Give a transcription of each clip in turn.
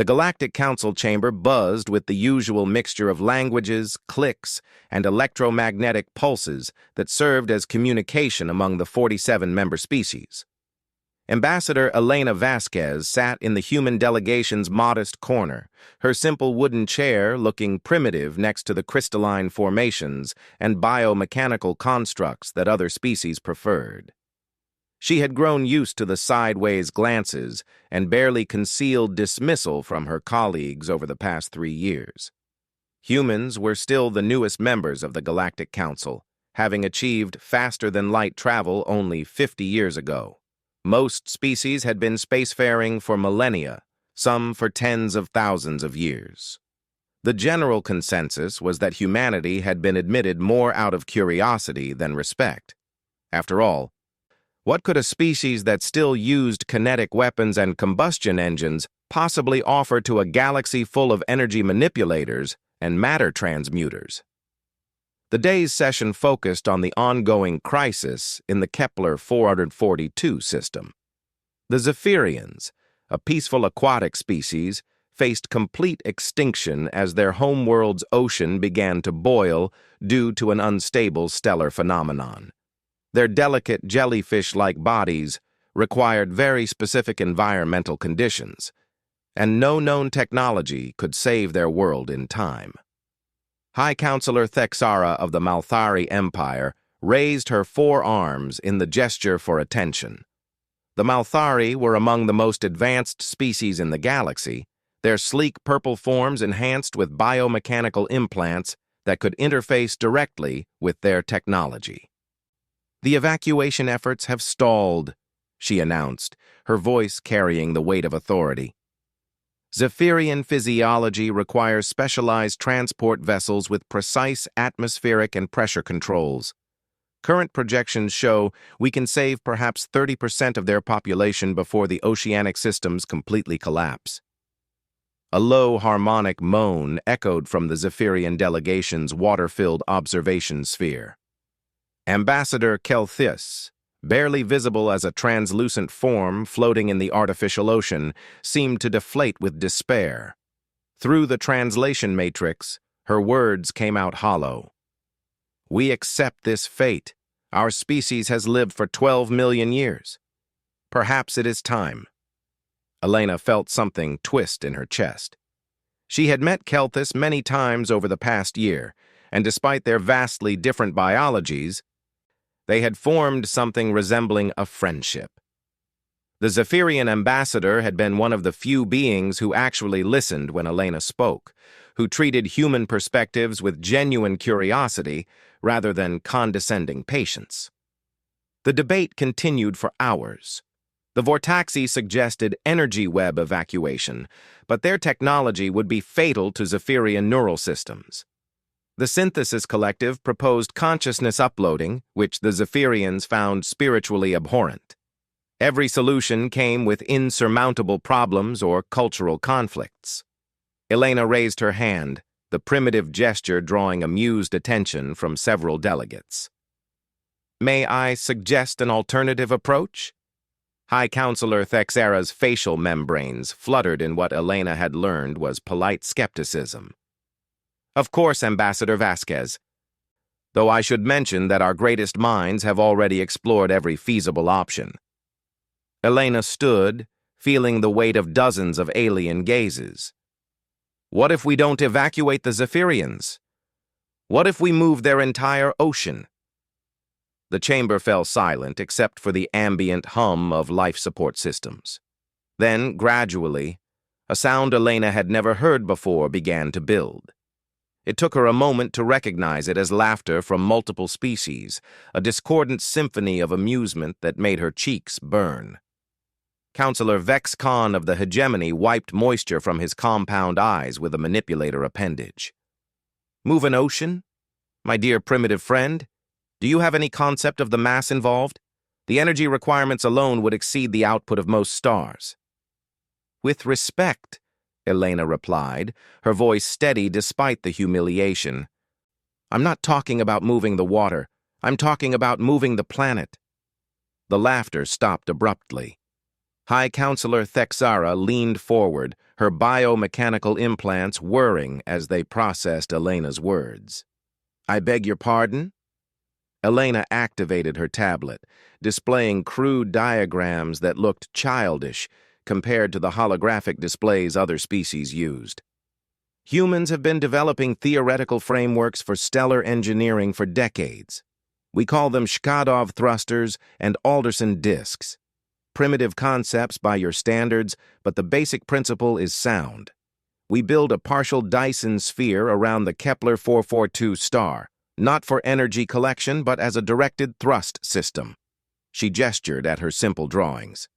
The Galactic Council chamber buzzed with the usual mixture of languages, clicks, and electromagnetic pulses that served as communication among the 47 member species. Ambassador Elena Vasquez sat in the human delegation's modest corner, her simple wooden chair looking primitive next to the crystalline formations and biomechanical constructs that other species preferred. She had grown used to the sideways glances and barely concealed dismissal from her colleagues over the past 3 years. Humans were still the newest members of the Galactic Council, having achieved faster-than-light travel only 50 years ago. Most species had been spacefaring for millennia, some for tens of thousands of years. The general consensus was that humanity had been admitted more out of curiosity than respect. After all, what could a species that still used kinetic weapons and combustion engines possibly offer to a galaxy full of energy manipulators and matter transmuters? The day's session focused on the ongoing crisis in the Kepler 442 system. The Zephyrians, a peaceful aquatic species, faced complete extinction as their homeworld's ocean began to boil due to an unstable stellar phenomenon. Their delicate jellyfish-like bodies required very specific environmental conditions, and no known technology could save their world in time. High Counselor Thexara of the Malthari Empire raised her 4 arms in the gesture for attention. The Malthari were among the most advanced species in the galaxy, their sleek purple forms enhanced with biomechanical implants that could interface directly with their technology. "The evacuation efforts have stalled," she announced, her voice carrying the weight of authority. "Zephyrian physiology requires specialized transport vessels with precise atmospheric and pressure controls. Current projections show we can save perhaps 30% of their population before the oceanic systems completely collapse." A low harmonic moan echoed from the Zephyrian delegation's water-filled observation sphere. Ambassador Kelthis, barely visible as a translucent form floating in the artificial ocean, seemed to deflate with despair. Through the translation matrix, her words came out hollow. "We accept this fate. Our species has lived for 12 million years. Perhaps it is time." Elena felt something twist in her chest. She had met Kelthis many times over the past year, and despite their vastly different biologies, they had formed something resembling a friendship. The Zephyrian ambassador had been one of the few beings who actually listened when Elena spoke, who treated human perspectives with genuine curiosity rather than condescending patience. The debate continued for hours. The Vortaxi suggested energy web evacuation, but their technology would be fatal to Zephyrian neural systems. The Synthesis Collective proposed consciousness uploading, which the Zephyrians found spiritually abhorrent. Every solution came with insurmountable problems or cultural conflicts. Elena raised her hand, the primitive gesture drawing amused attention from several delegates. "May I suggest an alternative approach?" High Counselor Thexara's facial membranes fluttered in what Elena had learned was polite skepticism. "Of course, Ambassador Vasquez. Though I should mention that our greatest minds have already explored every feasible option." Elena stood, feeling the weight of dozens of alien gazes. "What if we don't evacuate the Zephyrians? What if we move their entire ocean?" The chamber fell silent except for the ambient hum of life support systems. Then, gradually, a sound Elena had never heard before began to build. It took her a moment to recognize it as laughter from multiple species, a discordant symphony of amusement that made her cheeks burn. Counselor Vex Khan of the Hegemony wiped moisture from his compound eyes with a manipulator appendage. "Move an ocean? My dear primitive friend, do you have any concept of the mass involved? The energy requirements alone would exceed the output of most stars." "With respect," Elena replied, her voice steady despite the humiliation, "I'm not talking about moving the water. I'm talking about moving the planet." The laughter stopped abruptly. High Counselor Thexara leaned forward, her biomechanical implants whirring as they processed Elena's words. "I beg your pardon?" Elena activated her tablet, displaying crude diagrams that looked childish compared to the holographic displays other species used. Humans have been developing theoretical frameworks for stellar engineering for decades. We call them Shkadov thrusters and Alderson disks. Primitive concepts by your standards, but the basic principle is sound. We build a partial Dyson sphere around the Kepler 442 star, not for energy collection, but as a directed thrust system. She gestured at her simple drawings.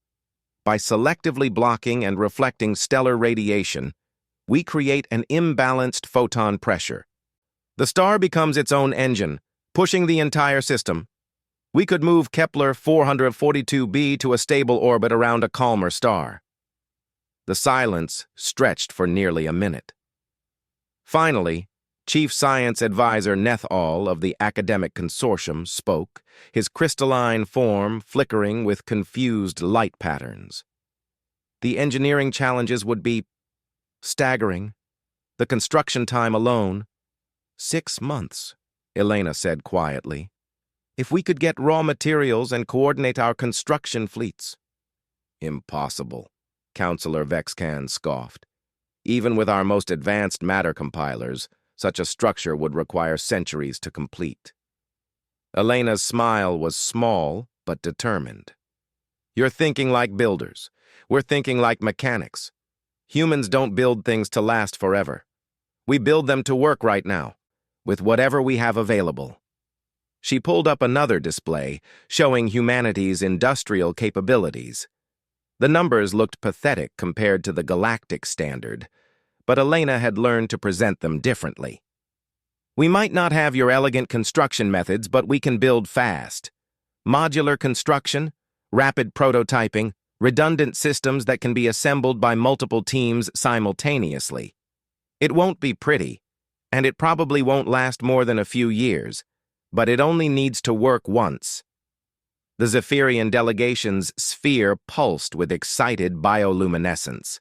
By selectively blocking and reflecting stellar radiation, we create an imbalanced photon pressure. The star becomes its own engine, pushing the entire system. We could move Kepler 442b to a stable orbit around a calmer star. The silence stretched for nearly a minute. Finally, Chief Science Advisor Nethal of the Academic Consortium spoke, his crystalline form flickering with confused light patterns. The engineering challenges would be staggering. The construction time alone, 6 months, Elena said quietly. If we could get raw materials and coordinate our construction fleets. Impossible, Counselor Vexcan scoffed. Even with our most advanced matter compilers, such a structure would require centuries to complete. Elena's smile was small but determined. You're thinking like builders. We're thinking like mechanics. Humans don't build things to last forever. We build them to work right now, with whatever we have available. She pulled up another display, showing humanity's industrial capabilities. The numbers looked pathetic compared to the galactic standard, but Elena had learned to present them differently. We might not have your elegant construction methods, but we can build fast. Modular construction, rapid prototyping, redundant systems that can be assembled by multiple teams simultaneously. It won't be pretty, and it probably won't last more than a few years, but it only needs to work once. The Zephyrian delegation's sphere pulsed with excited bioluminescence.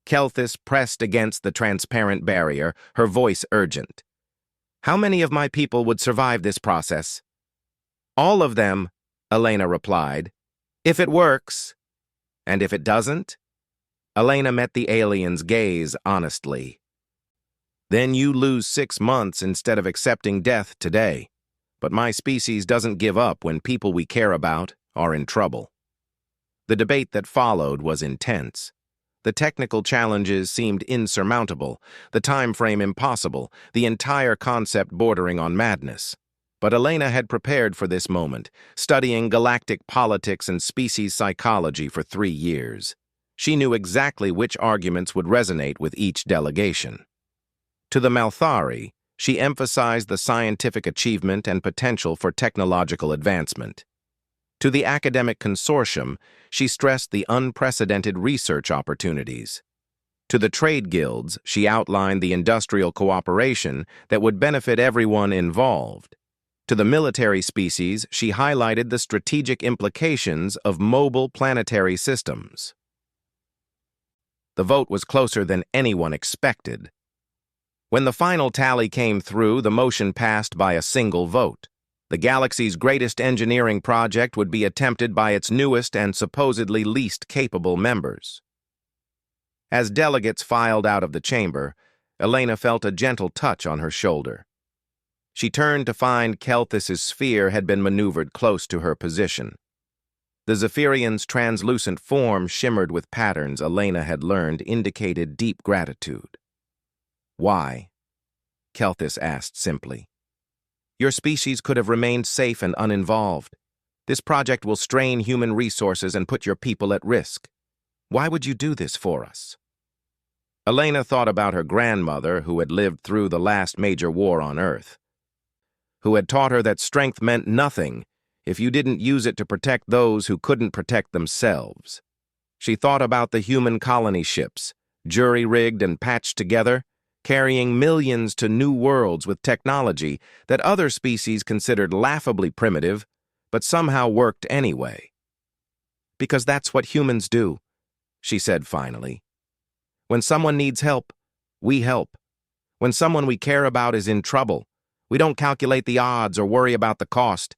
Kelthis pressed against the transparent barrier, her voice urgent. How many of my people would survive this process? All of them, Elena replied. If it works. And if it doesn't? Elena met the alien's gaze honestly. Then you lose 6 months instead of accepting death today. But my species doesn't give up when people we care about are in trouble. The debate that followed was intense. The technical challenges seemed insurmountable, the time frame impossible, the entire concept bordering on madness. But Elena had prepared for this moment, studying galactic politics and species psychology for 3 years. She knew exactly which arguments would resonate with each delegation. To the Malthari, she emphasized the scientific achievement and potential for technological advancement. To the academic consortium, she stressed the unprecedented research opportunities. To the trade guilds, she outlined the industrial cooperation that would benefit everyone involved. To the military species, she highlighted the strategic implications of mobile planetary systems. The vote was closer than anyone expected. When the final tally came through, the motion passed by a single vote. The galaxy's greatest engineering project would be attempted by its newest and supposedly least capable members. As delegates filed out of the chamber, Elena felt a gentle touch on her shoulder. She turned to find Kelthis's sphere had been maneuvered close to her position. The Zephyrian's translucent form shimmered with patterns Elena had learned indicated deep gratitude. Why? Kelthis asked simply. Your species could have remained safe and uninvolved. This project will strain human resources and put your people at risk. Why would you do this for us? Elena thought about her grandmother, who had lived through the last major war on Earth, who had taught her that strength meant nothing if you didn't use it to protect those who couldn't protect themselves. She thought about the human colony ships, jury-rigged and patched together, carrying millions to new worlds with technology that other species considered laughably primitive, but somehow worked anyway. Because that's what humans do, she said finally. When someone needs help, we help. When someone we care about is in trouble, we don't calculate the odds or worry about the cost.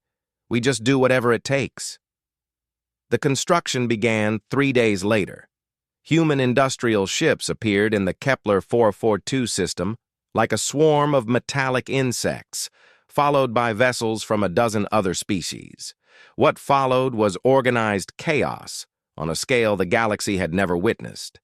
We just do whatever it takes. The construction began 3 days later. Human industrial ships appeared in the Kepler 442 system like a swarm of metallic insects, followed by vessels from a dozen other species. What followed was organized chaos on a scale the galaxy had never witnessed.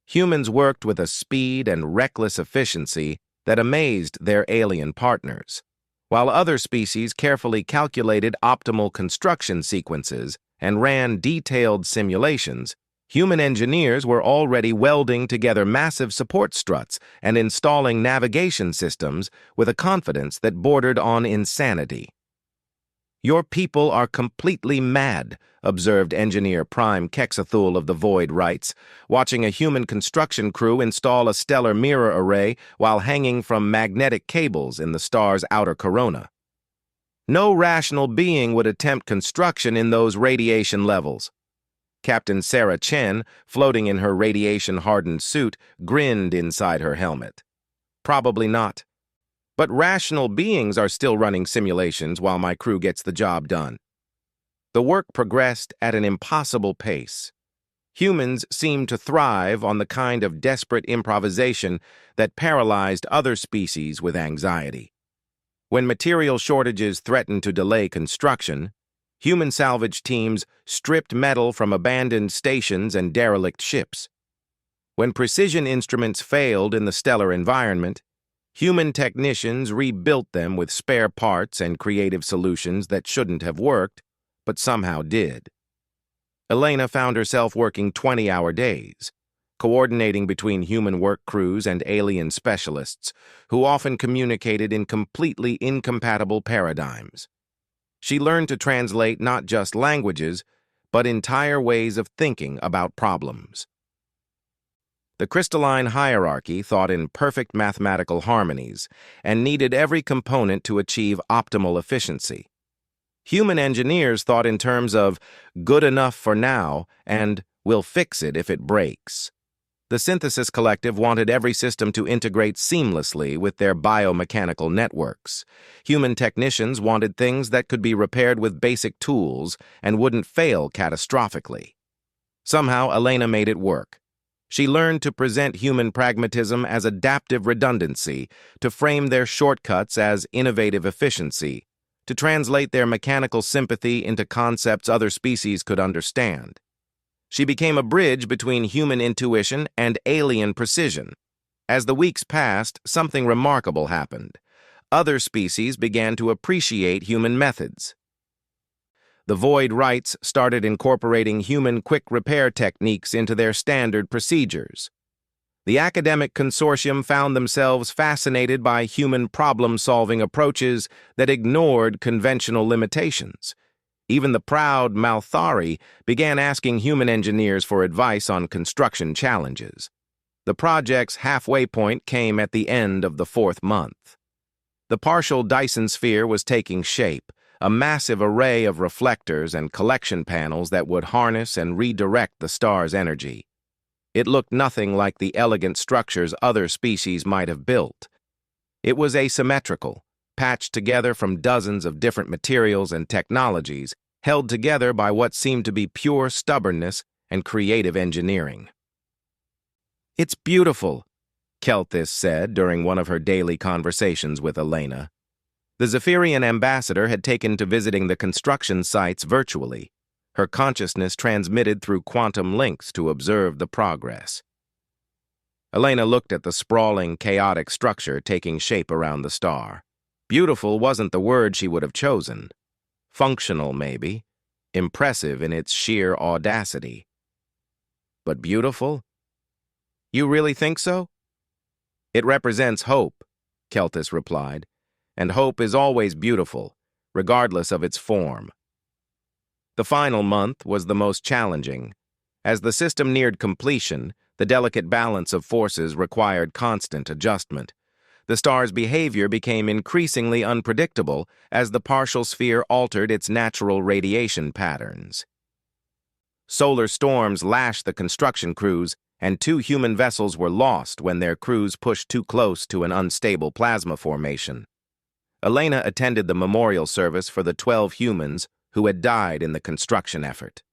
Humans worked with a speed and reckless efficiency that amazed their alien partners, while other species carefully calculated optimal construction sequences and ran detailed simulations. Human engineers were already welding together massive support struts and installing navigation systems with a confidence that bordered on insanity. "Your people are completely mad," observed Engineer Prime Kexathul of the Void Rights, watching a human construction crew install a stellar mirror array while hanging from magnetic cables in the star's outer corona. "No rational being would attempt construction in those radiation levels." Captain Sarah Chen, floating in her radiation-hardened suit, grinned inside her helmet. "Probably not. But rational beings are still running simulations while my crew gets the job done." The work progressed at an impossible pace. Humans seemed to thrive on the kind of desperate improvisation that paralyzed other species with anxiety. When material shortages threatened to delay construction, human salvage teams stripped metal from abandoned stations and derelict ships. When precision instruments failed in the stellar environment, human technicians rebuilt them with spare parts and creative solutions that shouldn't have worked, but somehow did. Elena found herself working 20-hour days, coordinating between human work crews and alien specialists, who often communicated in completely incompatible paradigms. She learned to translate not just languages, but entire ways of thinking about problems. The crystalline hierarchy thought in perfect mathematical harmonies and needed every component to achieve optimal efficiency. Human engineers thought in terms of good enough for now and we'll fix it if it breaks. The Synthesis Collective wanted every system to integrate seamlessly with their biomechanical networks. Human technicians wanted things that could be repaired with basic tools and wouldn't fail catastrophically. Somehow, Elena made it work. She learned to present human pragmatism as adaptive redundancy, to frame their shortcuts as innovative efficiency, to translate their mechanical sympathy into concepts other species could understand. She became a bridge between human intuition and alien precision. As the weeks passed, something remarkable happened. Other species began to appreciate human methods. The Void Rights started incorporating human quick repair techniques into their standard procedures. The academic consortium found themselves fascinated by human problem-solving approaches that ignored conventional limitations. Even the proud Malthari began asking human engineers for advice on construction challenges. The project's halfway point came at the end of the 4th month. The partial Dyson sphere was taking shape, a massive array of reflectors and collection panels that would harness and redirect the star's energy. It looked nothing like the elegant structures other species might have built. It was asymmetrical, patched together from dozens of different materials and technologies, held together by what seemed to be pure stubbornness and creative engineering. "It's beautiful," Kelthis said during one of her daily conversations with Elena. The Zephyrian ambassador had taken to visiting the construction sites virtually, her consciousness transmitted through quantum links to observe the progress. Elena looked at the sprawling, chaotic structure taking shape around the star. Beautiful wasn't the word she would have chosen. Functional, maybe. Impressive in its sheer audacity. But beautiful? You really think so? It represents hope, Kelthis replied, and hope is always beautiful, regardless of its form. The final month was the most challenging. As the system neared completion, the delicate balance of forces required constant adjustment. The star's behavior became increasingly unpredictable as the partial sphere altered its natural radiation patterns. Solar storms lashed the construction crews, and 2 human vessels were lost when their crews pushed too close to an unstable plasma formation. Elena attended the memorial service for the 12 humans who had died in the construction effort.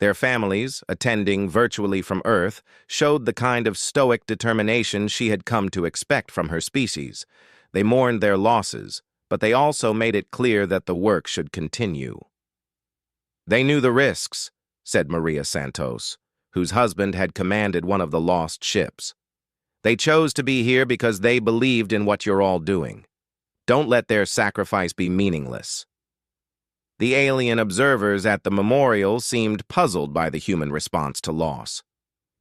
Their families, attending virtually from Earth, showed the kind of stoic determination she had come to expect from her species. They mourned their losses, but they also made it clear that the work should continue. "They knew the risks," said Maria Santos, whose husband had commanded one of the lost ships. "They chose to be here because they believed in what you're all doing. Don't let their sacrifice be meaningless." The alien observers at the memorial seemed puzzled by the human response to loss.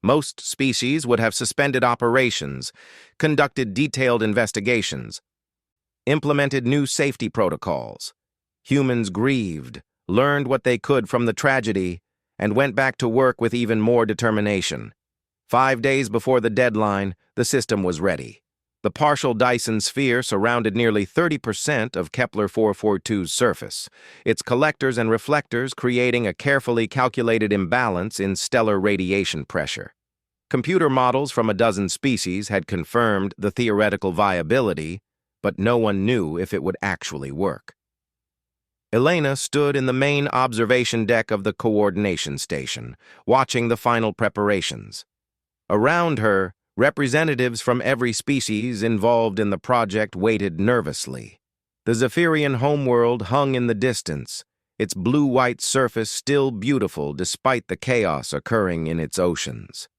Most species would have suspended operations, conducted detailed investigations, implemented new safety protocols. Humans grieved, learned what they could from the tragedy, and went back to work with even more determination. 5 days before the deadline, the system was ready. The partial Dyson sphere surrounded nearly 30% of Kepler 442's surface, its collectors and reflectors creating a carefully calculated imbalance in stellar radiation pressure. Computer models from a dozen species had confirmed the theoretical viability, but no one knew if it would actually work. Elena stood in the main observation deck of the coordination station, watching the final preparations. Around her, representatives from every species involved in the project waited nervously. The Zephyrian homeworld hung in the distance, its blue-white surface still beautiful despite the chaos occurring in its oceans.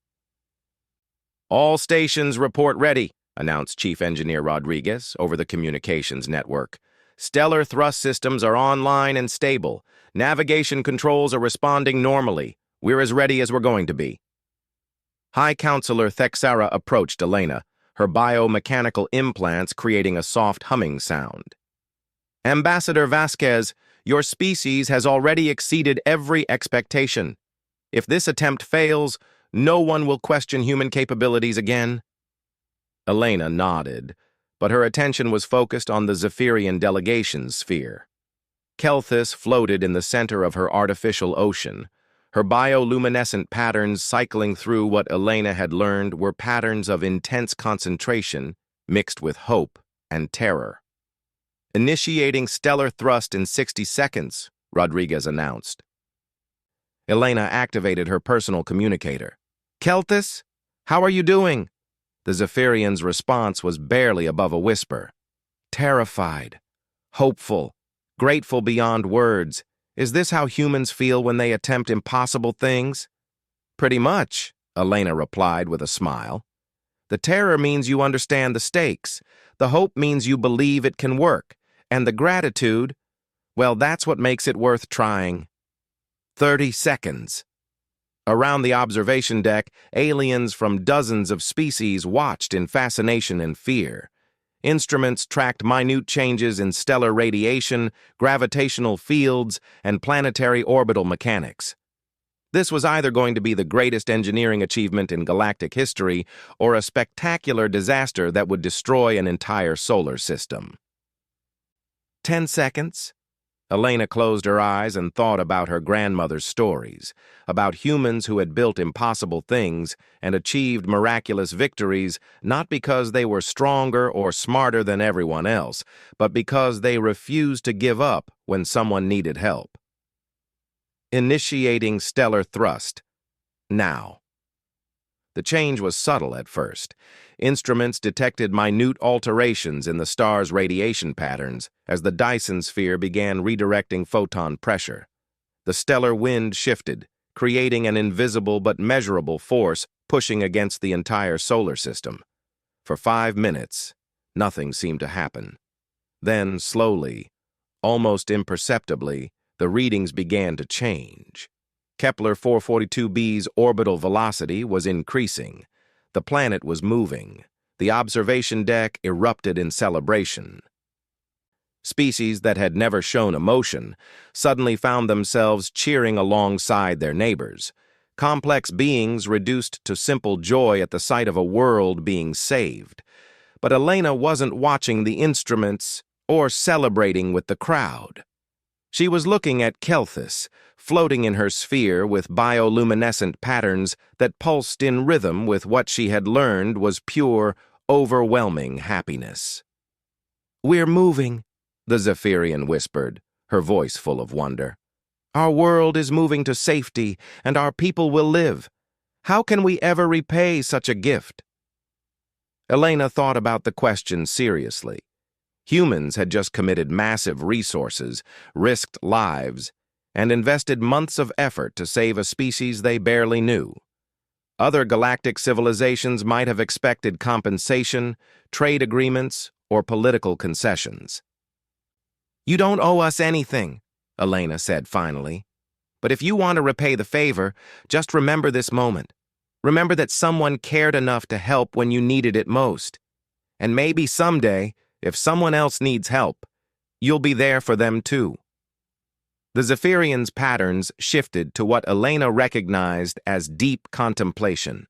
"All stations report ready," announced Chief Engineer Rodriguez over the communications network. "Stellar thrust systems are online and stable. Navigation controls are responding normally. We're as ready as we're going to be." High Counselor Thexara approached Elena, her biomechanical implants creating a soft humming sound. "Ambassador Vasquez, your species has already exceeded every expectation. If this attempt fails, no one will question human capabilities again." Elena nodded, but her attention was focused on the Zephyrian delegation sphere. Kelthus floated in the center of her artificial ocean, her bioluminescent patterns cycling through what Elena had learned were patterns of intense concentration mixed with hope and terror. "Initiating stellar thrust in 60 seconds, Rodriguez announced. Elena activated her personal communicator. "Kelthus, how are you doing?" The Zephyrian's response was barely above a whisper. "Terrified, hopeful, grateful beyond words. Is this how humans feel when they attempt impossible things?" "Pretty much," Elena replied with a smile. "The terror means you understand the stakes. The hope means you believe it can work. And the gratitude, well, that's what makes it worth trying." 30 seconds. Around the observation deck, aliens from dozens of species watched in fascination and fear. Instruments tracked minute changes in stellar radiation, gravitational fields, and planetary orbital mechanics. This was either going to be the greatest engineering achievement in galactic history or a spectacular disaster that would destroy an entire solar system. 10 seconds. Elena closed her eyes and thought about her grandmother's stories, about humans who had built impossible things and achieved miraculous victories not because they were stronger or smarter than everyone else, but because they refused to give up when someone needed help. Initiating stellar thrust. Now. The change was subtle at first. Instruments detected minute alterations in the star's radiation patterns as the Dyson sphere began redirecting photon pressure. The stellar wind shifted, creating an invisible but measurable force pushing against the entire solar system. For 5 minutes, nothing seemed to happen. Then, slowly, almost imperceptibly, the readings began to change. Kepler 442b's orbital velocity was increasing. The planet was moving. The observation deck erupted in celebration. Species that had never shown emotion suddenly found themselves cheering alongside their neighbors. Complex beings reduced to simple joy at the sight of a world being saved. But Elena wasn't watching the instruments or celebrating with the crowd. She was looking at Kelthus, floating in her sphere with bioluminescent patterns that pulsed in rhythm with what she had learned was pure, overwhelming happiness. "We're moving," the Zephyrian whispered, her voice full of wonder. "Our world is moving to safety, and our people will live. How can we ever repay such a gift?" Elena thought about the question seriously. Humans had just committed massive resources, risked lives, and invested months of effort to save a species they barely knew. Other galactic civilizations might have expected compensation, trade agreements, or political concessions. "You don't owe us anything," Elena said finally. "But if you want to repay the favor, just remember this moment. Remember that someone cared enough to help when you needed it most. And maybe someday, if someone else needs help, you'll be there for them too." The Zephyrian's patterns shifted to what Elena recognized as deep contemplation.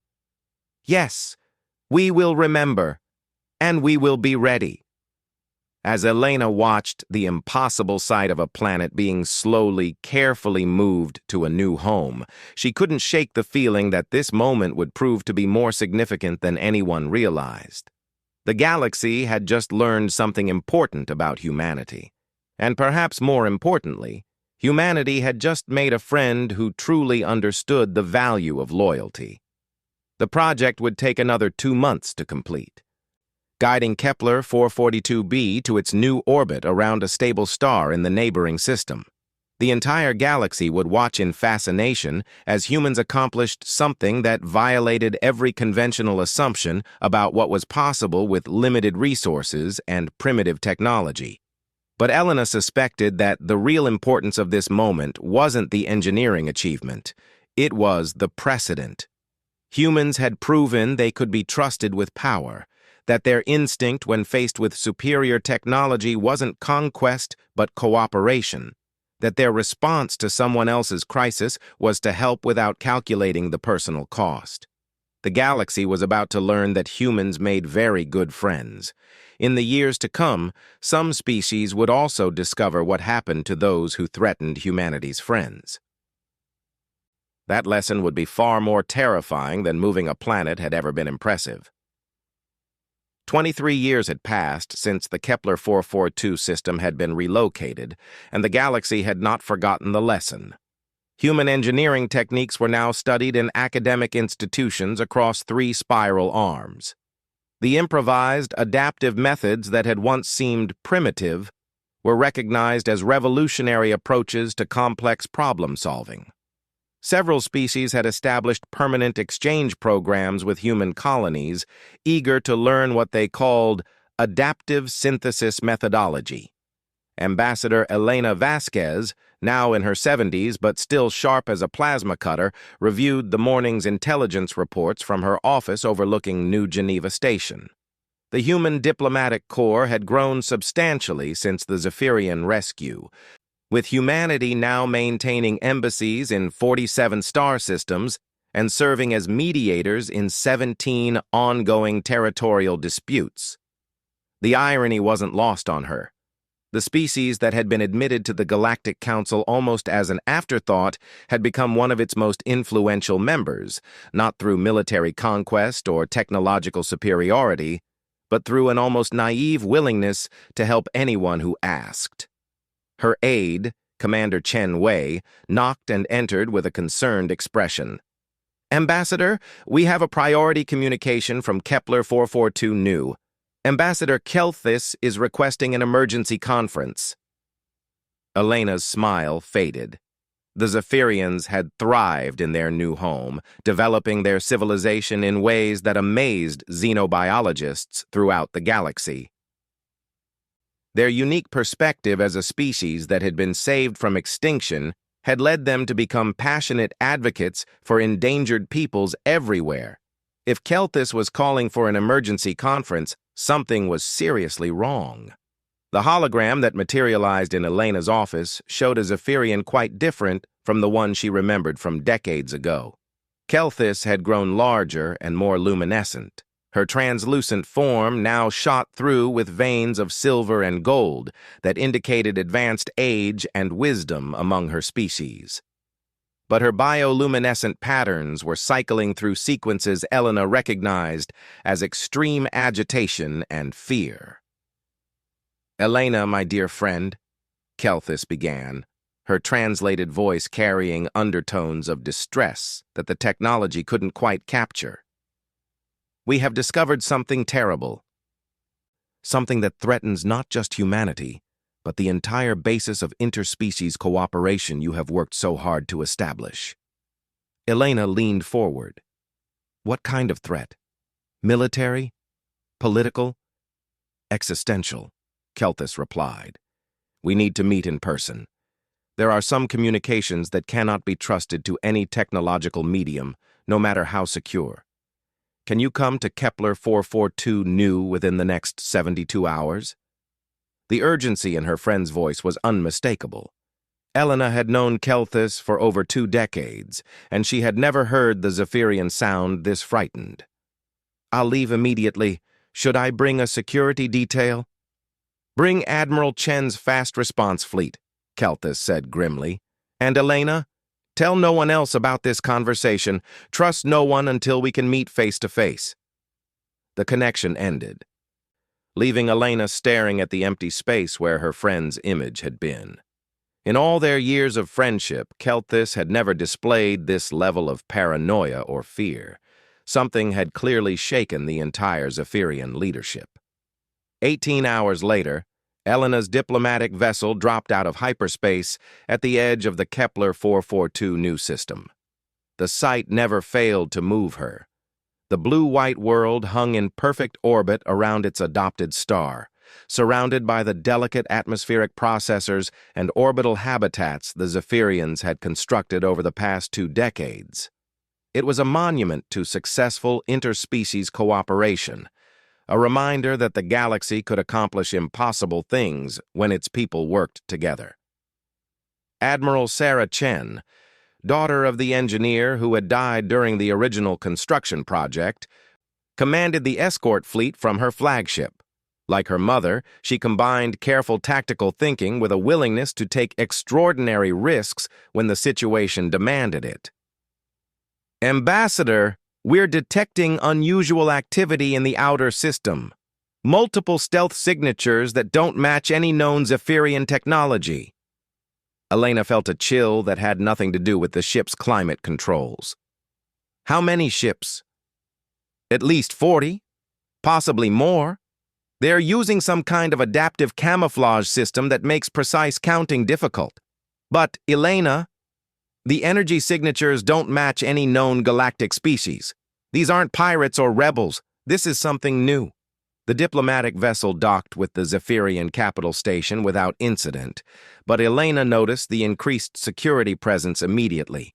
"Yes, we will remember, and we will be ready." As Elena watched the impossible sight of a planet being slowly, carefully moved to a new home, she couldn't shake the feeling that this moment would prove to be more significant than anyone realized. The galaxy had just learned something important about humanity. And perhaps more importantly, humanity had just made a friend who truly understood the value of loyalty. The project would take another 2 months to complete, guiding Kepler 442b to its new orbit around a stable star in the neighboring system. The entire galaxy would watch in fascination as humans accomplished something that violated every conventional assumption about what was possible with limited resources and primitive technology. But Elena suspected that the real importance of this moment wasn't the engineering achievement. It was the precedent. Humans had proven they could be trusted with power, that their instinct when faced with superior technology wasn't conquest but cooperation, that their response to someone else's crisis was to help without calculating the personal cost. The galaxy was about to learn that humans made very good friends. In the years to come, some species would also discover what happened to those who threatened humanity's friends. That lesson would be far more terrifying than moving a planet had ever been impressive. 23 years had passed since the Kepler 442 system had been relocated, and the galaxy had not forgotten the lesson. Human engineering techniques were now studied in academic institutions across 3 spiral arms. The improvised, adaptive methods that had once seemed primitive were recognized as revolutionary approaches to complex problem-solving. Several species had established permanent exchange programs with human colonies, eager to learn what they called adaptive synthesis methodology. Ambassador Elena Vasquez, now in her 70s but still sharp as a plasma cutter, reviewed the morning's intelligence reports from her office overlooking New Geneva Station. The human diplomatic corps had grown substantially since the Zephyrian rescue, with humanity now maintaining embassies in 47 star systems and serving as mediators in 17 ongoing territorial disputes. The irony wasn't lost on her. The species that had been admitted to the Galactic Council almost as an afterthought had become one of its most influential members, not through military conquest or technological superiority, but through an almost naive willingness to help anyone who asked. Her aide, Commander Chen Wei, knocked and entered with a concerned expression. "Ambassador, we have a priority communication from Kepler 442 Nu. Ambassador Kelthus is requesting an emergency conference." Elena's smile faded. The Zephyrians had thrived in their new home, developing their civilization in ways that amazed xenobiologists throughout the galaxy. Their unique perspective as a species that had been saved from extinction had led them to become passionate advocates for endangered peoples everywhere. If Kelthus was calling for an emergency conference, something was seriously wrong. The hologram that materialized in Elena's office showed a Zephyrian quite different from the one she remembered from decades ago. Kelthus had grown larger and more luminescent, Her translucent form now shot through with veins of silver and gold that indicated advanced age and wisdom among her species. But her bioluminescent patterns were cycling through sequences Elena recognized as extreme agitation and fear. "Elena, my dear friend," Kelthis began, her translated voice carrying undertones of distress that the technology couldn't quite capture. "We have discovered something terrible. Something that threatens not just humanity, but the entire basis of interspecies cooperation you have worked so hard to establish." Elena leaned forward. "What kind of threat? Military? Political? Existential," Kelthis replied. "We need to meet in person. There are some communications that cannot be trusted to any technological medium, no matter how secure. Can you come to Kepler 442 Nu within the next 72 hours? The urgency in her friend's voice was unmistakable. Elena had known Kelthis for over 2 decades, and she had never heard the Zephyrian sound this frightened. "I'll leave immediately. Should I bring a security detail?" "Bring Admiral Chen's fast response fleet," Kelthis said grimly. "And Elena? Tell no one else about this conversation. Trust no one until we can meet face to face." The connection ended, leaving Elena staring at the empty space where her friend's image had been. In all their years of friendship, Kelthis had never displayed this level of paranoia or fear. Something had clearly shaken the entire Zephyrian leadership. 18 hours later, Elena's diplomatic vessel dropped out of hyperspace at the edge of the Kepler 442 Nu system. The sight never failed to move her. The blue-white world hung in perfect orbit around its adopted star, surrounded by the delicate atmospheric processors and orbital habitats the Zephyrians had constructed over the past 2 decades. It was a monument to successful interspecies cooperation, a reminder that the galaxy could accomplish impossible things when its people worked together. Admiral Sarah Chen, daughter of the engineer who had died during the original construction project, commanded the escort fleet from her flagship. Like her mother, she combined careful tactical thinking with a willingness to take extraordinary risks when the situation demanded it. "Ambassador, we're detecting unusual activity in the outer system. Multiple stealth signatures that don't match any known Zephyrian technology." Elena felt a chill that had nothing to do with the ship's climate controls. "How many ships?" "At least 40, possibly more. They're using some kind of adaptive camouflage system that makes precise counting difficult. But, Elena, the energy signatures don't match any known galactic species. These aren't pirates or rebels. This is something new." The diplomatic vessel docked with the Zephyrian capital station without incident, but Elena noticed the increased security presence immediately.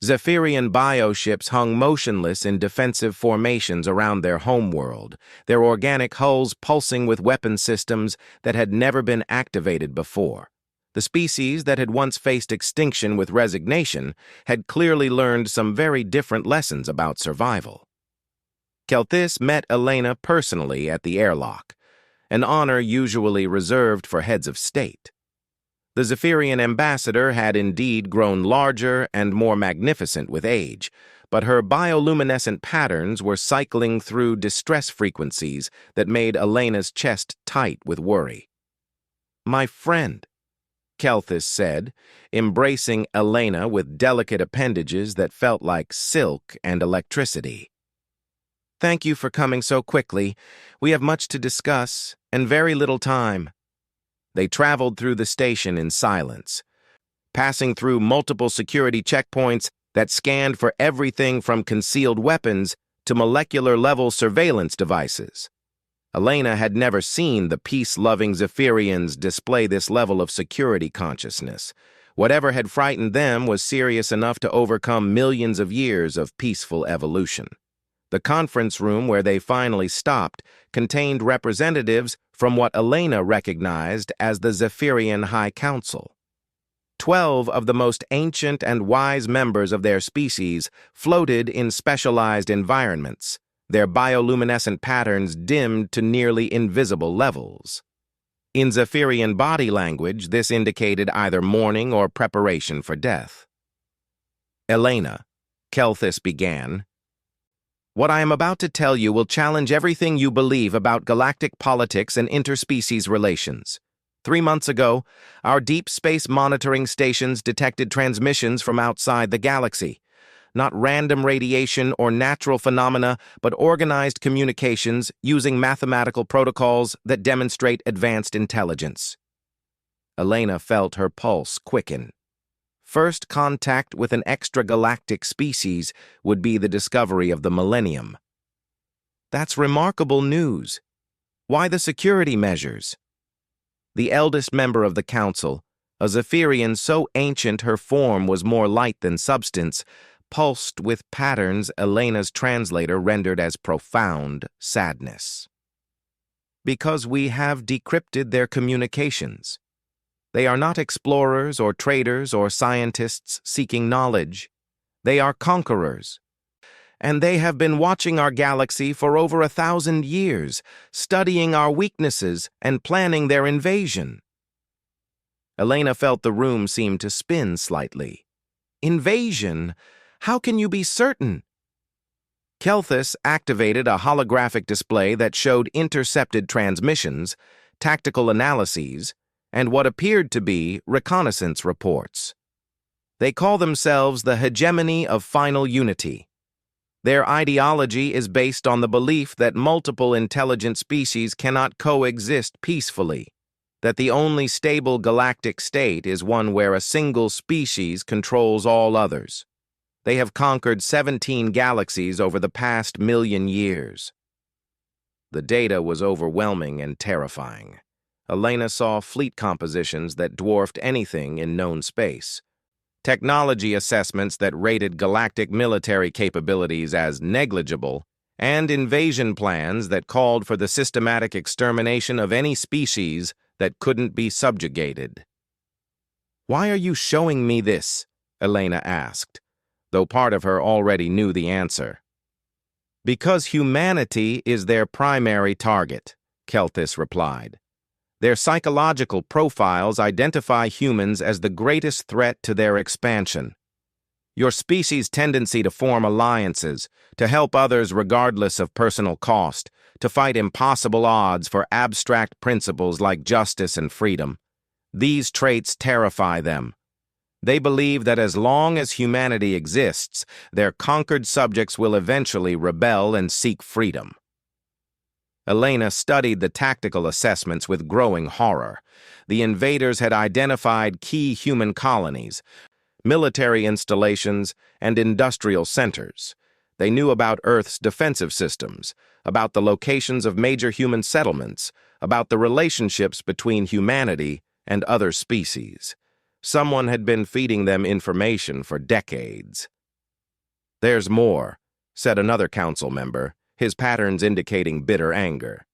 Zephyrian bioships hung motionless in defensive formations around their homeworld, their organic hulls pulsing with weapon systems that had never been activated before. The species that had once faced extinction with resignation had clearly learned some very different lessons about survival. Kelthis met Elena personally at the airlock, an honor usually reserved for heads of state. The Zephyrian ambassador had indeed grown larger and more magnificent with age, but her bioluminescent patterns were cycling through distress frequencies that made Elena's chest tight with worry. "My friend," Kelthis said, embracing Elena with delicate appendages that felt like silk and electricity. "Thank you for coming so quickly. We have much to discuss, and very little time." They traveled through the station in silence, passing through multiple security checkpoints that scanned for everything from concealed weapons to molecular-level surveillance devices. Elena had never seen the peace-loving Zephyrians display this level of security consciousness. Whatever had frightened them was serious enough to overcome millions of years of peaceful evolution. The conference room where they finally stopped contained representatives from what Elena recognized as the Zephyrian High Council. 12 of the most ancient and wise members of their species floated in specialized environments, their bioluminescent patterns dimmed to nearly invisible levels. In Zephyrian body language, this indicated either mourning or preparation for death. "Elena," Kelthis began, "what I am about to tell you will challenge everything you believe about galactic politics and interspecies relations. 3 months ago, our deep space monitoring stations detected transmissions from outside the galaxy. Not random radiation or natural phenomena, but organized communications using mathematical protocols that demonstrate advanced intelligence." Elena felt her pulse quicken. First contact with an extragalactic species would be the discovery of the millennium. That's remarkable news. Why the security measures? The eldest member of the council, a Zephyrian so ancient her form was more light than substance, pulsed with patterns Elena's translator rendered as profound sadness. "Because we have decrypted their communications. They are not explorers or traders or scientists seeking knowledge. They are conquerors. And they have been watching our galaxy for over 1,000 years, studying our weaknesses and planning their invasion." Elena felt the room seem to spin slightly. "Invasion? How can you be certain?" Kelthis activated a holographic display that showed intercepted transmissions, tactical analyses, and what appeared to be reconnaissance reports. "They call themselves the hegemony of final unity. Their ideology is based on the belief that multiple intelligent species cannot coexist peacefully, that the only stable galactic state is one where a single species controls all others. They have conquered 17 galaxies over the past 1,000,000 years." The data was overwhelming and terrifying. Elena saw fleet compositions that dwarfed anything in known space, technology assessments that rated galactic military capabilities as negligible, and invasion plans that called for the systematic extermination of any species that couldn't be subjugated. "Why are you showing me this?" Elena asked, though part of her already knew the answer. "Because humanity is their primary target," Kelthis replied. "Their psychological profiles identify humans as the greatest threat to their expansion. Your species' tendency to form alliances, to help others regardless of personal cost, to fight impossible odds for abstract principles like justice and freedom. These traits terrify them. They believe that as long as humanity exists, their conquered subjects will eventually rebel and seek freedom." Elena studied the tactical assessments with growing horror. The invaders had identified key human colonies, military installations, and industrial centers. They knew about Earth's defensive systems, about the locations of major human settlements, about the relationships between humanity and other species. Someone had been feeding them information for decades. "There's more," said another council member, his patterns indicating bitter anger.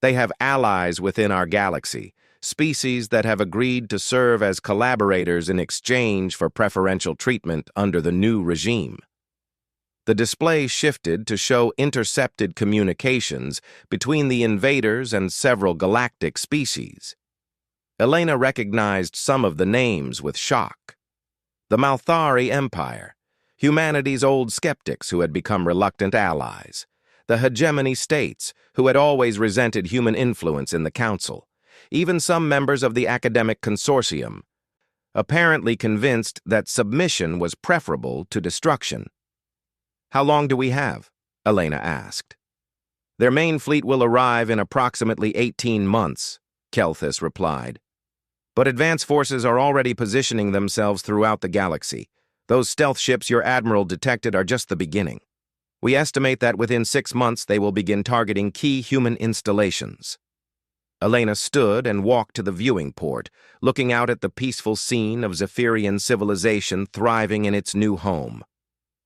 "They have allies within our galaxy, species that have agreed to serve as collaborators in exchange for preferential treatment under the new regime." The display shifted to show intercepted communications between the invaders and several galactic species. Elena recognized some of the names with shock. The Malthari Empire, humanity's old skeptics who had become reluctant allies. The hegemony states, who had always resented human influence in the council. Even some members of the academic consortium, apparently convinced that submission was preferable to destruction. "How long do we have?" Elena asked. "Their main fleet will arrive in approximately 18 months, Kelthis replied. "But advanced forces are already positioning themselves throughout the galaxy. Those stealth ships your admiral detected are just the beginning. We estimate that within 6 months they will begin targeting key human installations." Elena stood and walked to the viewing port, looking out at the peaceful scene of Zephyrian civilization thriving in its new home.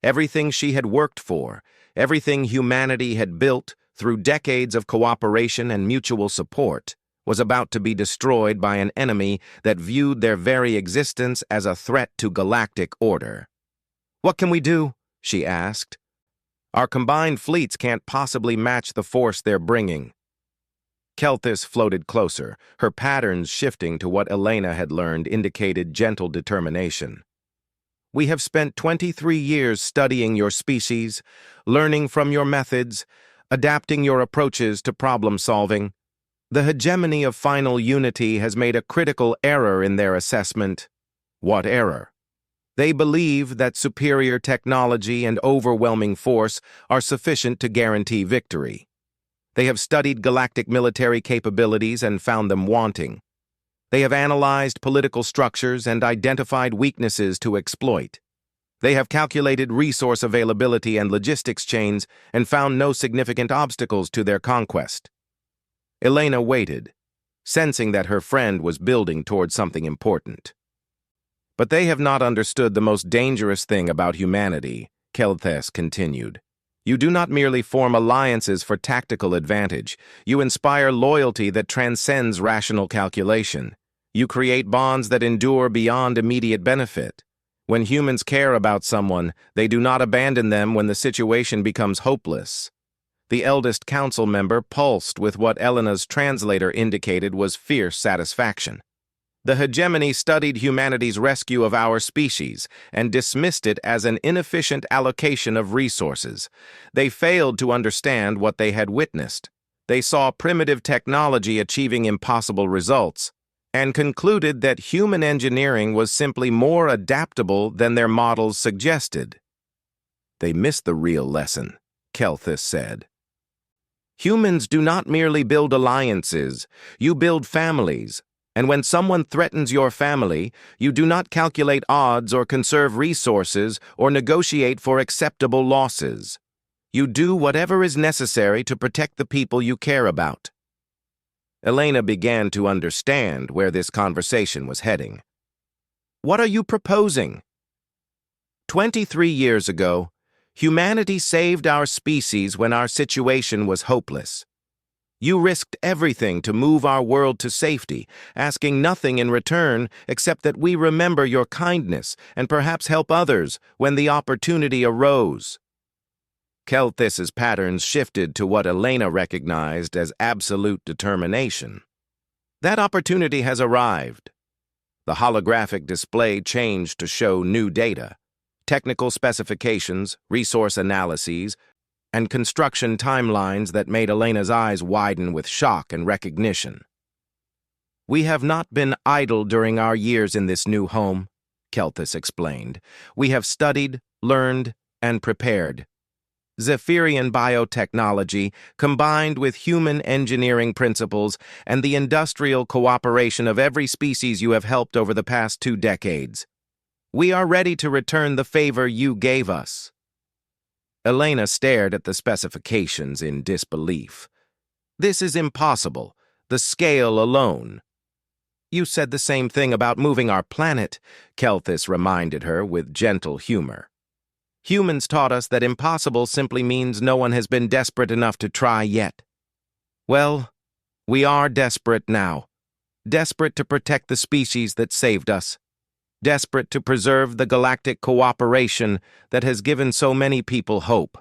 Everything she had worked for, everything humanity had built through decades of cooperation and mutual support, was about to be destroyed by an enemy that viewed their very existence as a threat to galactic order. "What can we do?" she asked. Our combined fleets can't possibly match the force they're bringing. Kelthis floated closer, her patterns shifting to what Elena had learned indicated gentle determination. We have spent 23 years studying your species, learning from your methods, adapting your approaches to problem-solving. The hegemony of final unity has made a critical error in their assessment. What error? They believe that superior technology and overwhelming force are sufficient to guarantee victory. They have studied galactic military capabilities and found them wanting. They have analyzed political structures and identified weaknesses to exploit. They have calculated resource availability and logistics chains and found no significant obstacles to their conquest. Elena waited, sensing that her friend was building toward something important. But they have not understood the most dangerous thing about humanity, Kelthis continued. You do not merely form alliances for tactical advantage. You inspire loyalty that transcends rational calculation. You create bonds that endure beyond immediate benefit. When humans care about someone, they do not abandon them when the situation becomes hopeless. The eldest council member pulsed with what Elena's translator indicated was fierce satisfaction. The hegemony studied humanity's rescue of our species and dismissed it as an inefficient allocation of resources. They failed to understand what they had witnessed. They saw primitive technology achieving impossible results and concluded that human engineering was simply more adaptable than their models suggested. They missed the real lesson, Kelthis said. Humans do not merely build alliances, you build families. And when someone threatens your family, you do not calculate odds or conserve resources or negotiate for acceptable losses. You do whatever is necessary to protect the people you care about. Elena began to understand where this conversation was heading. What are you proposing? 23 years ago, humanity saved our species when our situation was hopeless. You risked everything to move our world to safety, asking nothing in return except that we remember your kindness and perhaps help others when the opportunity arose. Kelthis's patterns shifted to what Elena recognized as absolute determination. That opportunity has arrived. The holographic display changed to show new data, technical specifications, resource analyses, and construction timelines that made Elena's eyes widen with shock and recognition. We have not been idle during our years in this new home, Kelthis explained. We have studied, learned, and prepared. Zephyrian biotechnology, combined with human engineering principles and the industrial cooperation of every species you have helped over the past 2 decades. We are ready to return the favor you gave us. Elena stared at the specifications in disbelief. This is impossible. The scale alone. You said the same thing about moving our planet, Kelthis reminded her with gentle humor. Humans taught us that impossible simply means no one has been desperate enough to try yet. Well, we are desperate now. Desperate to protect the species that saved us. Desperate to preserve the galactic cooperation that has given so many people hope.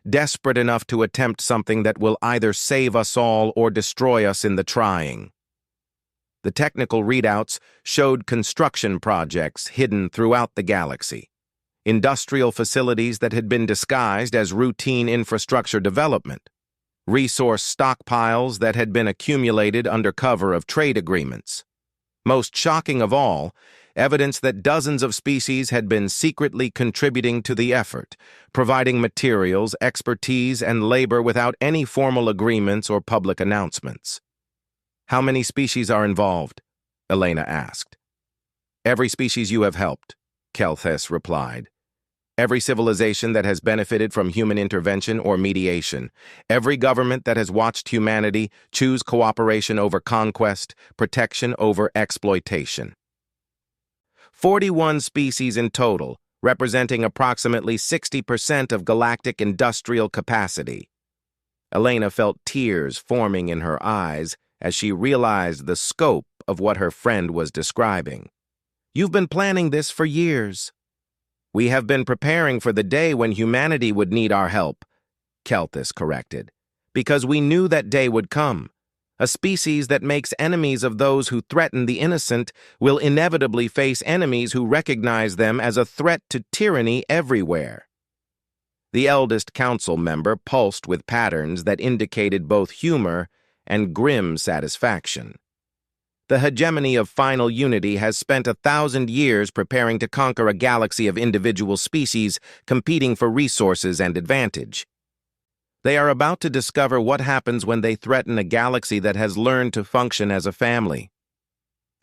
Desperate enough to attempt something that will either save us all or destroy us in the trying. The technical readouts showed construction projects hidden throughout the galaxy, industrial facilities that had been disguised as routine infrastructure development, resource stockpiles that had been accumulated under cover of trade agreements. Most shocking of all, evidence that dozens of species had been secretly contributing to the effort, providing materials, expertise, and labor without any formal agreements or public announcements. How many species are involved? Elena asked. Every species you have helped, Kelthis replied. Every civilization that has benefited from human intervention or mediation, every government that has watched humanity choose cooperation over conquest, protection over exploitation. 41 species in total, representing approximately 60% of galactic industrial capacity. Elena felt tears forming in her eyes as she realized the scope of what her friend was describing. You've been planning this for years. We have been preparing for the day when humanity would need our help, Kelthus corrected, because we knew that day would come. A species that makes enemies of those who threaten the innocent will inevitably face enemies who recognize them as a threat to tyranny everywhere. The eldest council member pulsed with patterns that indicated both humor and grim satisfaction. The hegemony of final unity has spent 1,000 years preparing to conquer a galaxy of individual species competing for resources and advantage. They are about to discover what happens when they threaten a galaxy that has learned to function as a family.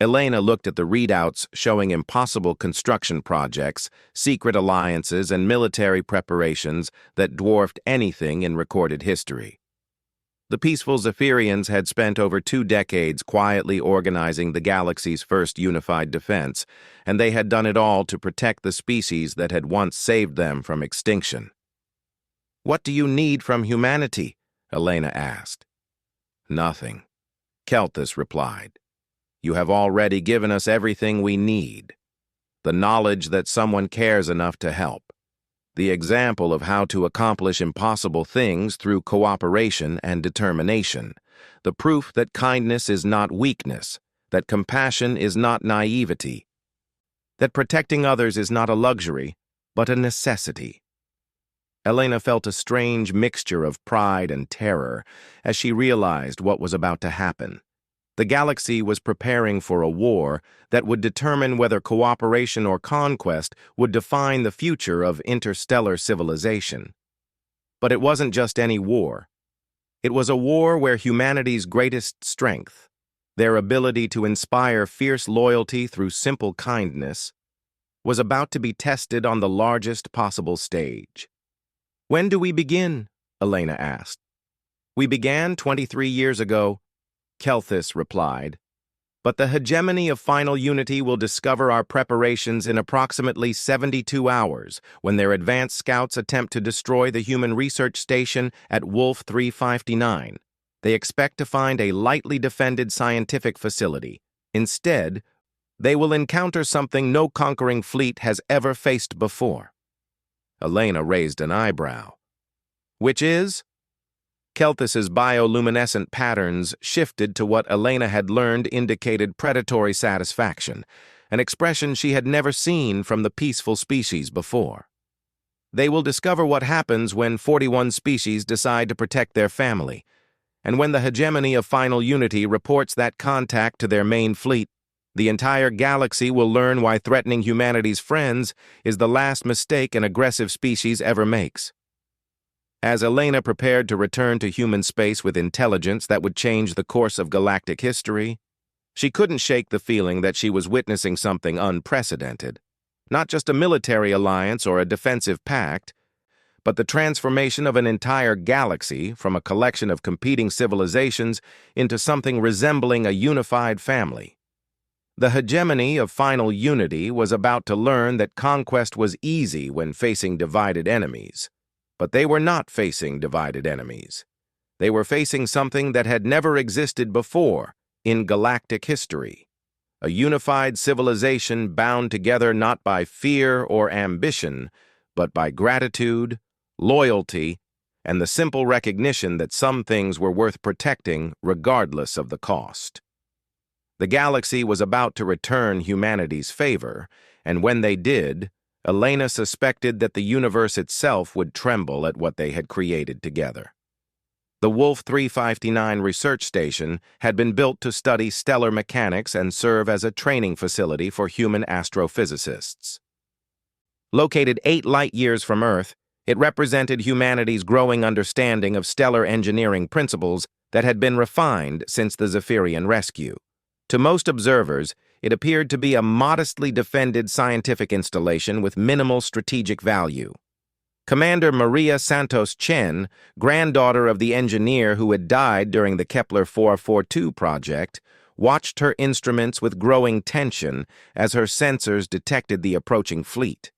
Elena looked at the readouts showing impossible construction projects, secret alliances, and military preparations that dwarfed anything in recorded history. The peaceful Zephyrians had spent over 2 decades quietly organizing the galaxy's first unified defense, and they had done it all to protect the species that had once saved them from extinction. "What do you need from humanity?" Elena asked. "Nothing," Kelthus replied. "You have already given us everything we need. The knowledge that someone cares enough to help. The example of how to accomplish impossible things through cooperation and determination. The proof that kindness is not weakness, that compassion is not naivety, that protecting others is not a luxury, but a necessity." Elena felt a strange mixture of pride and terror as she realized what was about to happen. The galaxy was preparing for a war that would determine whether cooperation or conquest would define the future of interstellar civilization. But it wasn't just any war. It was a war where humanity's greatest strength, their ability to inspire fierce loyalty through simple kindness, was about to be tested on the largest possible stage. "When do we begin?" Elena asked. "We began 23 years ago," Kelthus replied. "But the hegemony of final unity will discover our preparations in approximately 72 hours when their advanced scouts attempt to destroy the human research station at Wolf 359. They expect to find a lightly defended scientific facility. Instead, they will encounter something no conquering fleet has ever faced before." Elena raised an eyebrow. "Which is?" Kelthus's bioluminescent patterns shifted to what Elena had learned indicated predatory satisfaction, an expression she had never seen from the peaceful species before. "They will discover what happens when 41 species decide to protect their family, and when the hegemony of final unity reports that contact to their main fleet, the entire galaxy will learn why threatening humanity's friends is the last mistake an aggressive species ever makes." As Elena prepared to return to human space with intelligence that would change the course of galactic history, she couldn't shake the feeling that she was witnessing something unprecedented. Not just a military alliance or a defensive pact, but the transformation of an entire galaxy from a collection of competing civilizations into something resembling a unified family. The hegemony of final unity was about to learn that conquest was easy when facing divided enemies. But they were not facing divided enemies. They were facing something that had never existed before in galactic history. A unified civilization bound together not by fear or ambition, but by gratitude, loyalty, and the simple recognition that some things were worth protecting regardless of the cost. The galaxy was about to return humanity's favor, and when they did, Elena suspected that the universe itself would tremble at what they had created together. The Wolf 359 research station had been built to study stellar mechanics and serve as a training facility for human astrophysicists. Located 8 light-years from Earth, it represented humanity's growing understanding of stellar engineering principles that had been refined since the Zephyrian rescue. To most observers, it appeared to be a modestly defended scientific installation with minimal strategic value. Commander Maria Santos Chen, granddaughter of the engineer who had died during the Kepler 442 project, watched her instruments with growing tension as her sensors detected the approaching fleet.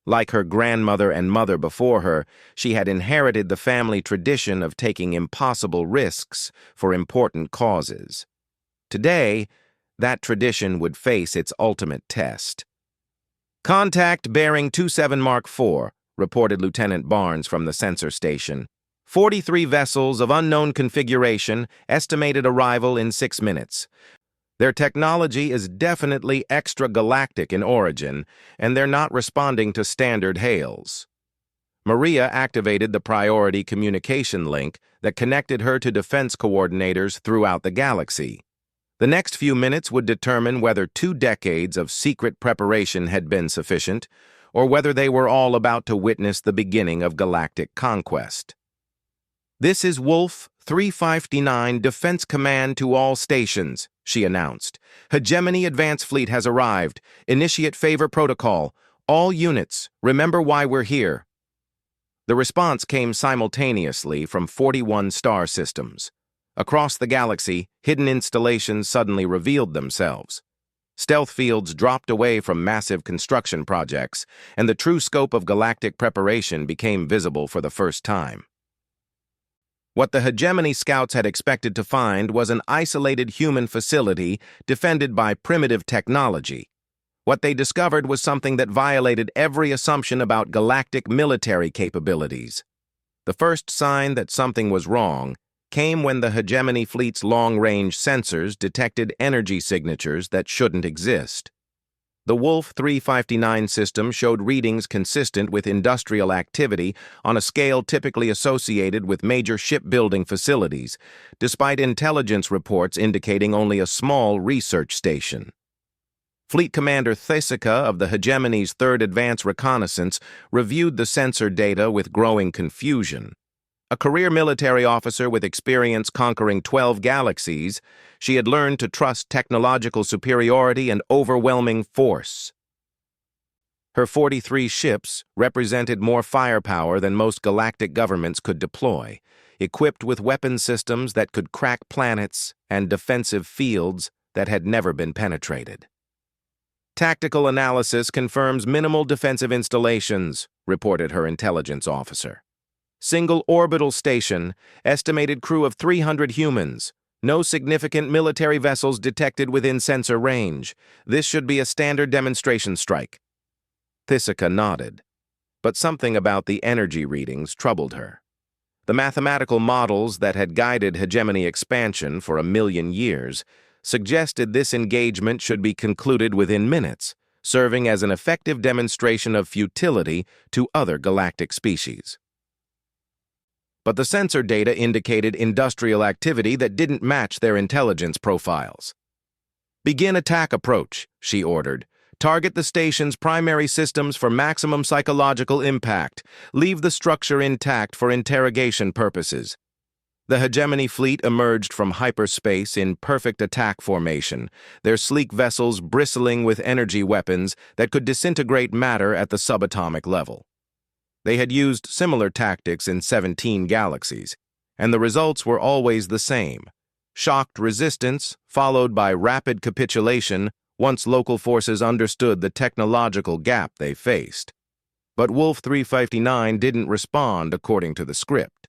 Like her grandmother and mother before her, she had inherited the family tradition of taking impossible risks for important causes. Today, that tradition would face its ultimate test. Contact bearing 27 Mark IV, reported Lieutenant Barnes from the sensor station. 43 vessels of unknown configuration, estimated arrival in 6 minutes. Their technology is definitely extragalactic in origin, and they're not responding to standard hails. Maria activated the priority communication link that connected her to defense coordinators throughout the galaxy. The next few minutes would determine whether 2 decades of secret preparation had been sufficient, or whether they were all about to witness the beginning of galactic conquest. "This is Wolf 359 Defense Command to all stations," she announced. "Hegemony Advance Fleet has arrived. Initiate favor protocol. All units, remember why we're here." The response came simultaneously from 41 star systems. Across the galaxy, hidden installations suddenly revealed themselves. Stealth fields dropped away from massive construction projects, and the true scope of galactic preparation became visible for the first time. What the Hegemony scouts had expected to find was an isolated human facility defended by primitive technology. What they discovered was something that violated every assumption about galactic military capabilities. The first sign that something was wrong came when the Hegemony fleet's long-range sensors detected energy signatures that shouldn't exist. The Wolf 359 system showed readings consistent with industrial activity on a scale typically associated with major shipbuilding facilities, despite intelligence reports indicating only a small research station. Fleet Commander Thesica of the Hegemony's 3rd Advance Reconnaissance reviewed the sensor data with growing confusion. A career military officer with experience conquering 12 galaxies, she had learned to trust technological superiority and overwhelming force. Her 43 ships represented more firepower than most galactic governments could deploy, equipped with weapon systems that could crack planets and defensive fields that had never been penetrated. "Tactical analysis confirms minimal defensive installations," reported her intelligence officer. "Single orbital station, estimated crew of 300 humans. No significant military vessels detected within sensor range. This should be a standard demonstration strike." Thesica nodded, but something about the energy readings troubled her. The mathematical models that had guided Hegemony expansion for 1,000,000 years suggested this engagement should be concluded within minutes, serving as an effective demonstration of futility to other galactic species. But the sensor data indicated industrial activity that didn't match their intelligence profiles. "Begin attack approach," she ordered. "Target the station's primary systems for maximum psychological impact. Leave the structure intact for interrogation purposes." The Hegemony fleet emerged from hyperspace in perfect attack formation, their sleek vessels bristling with energy weapons that could disintegrate matter at the subatomic level. They had used similar tactics in 17 galaxies, and the results were always the same: shocked resistance, followed by rapid capitulation once local forces understood the technological gap they faced. But Wolf 359 didn't respond according to the script.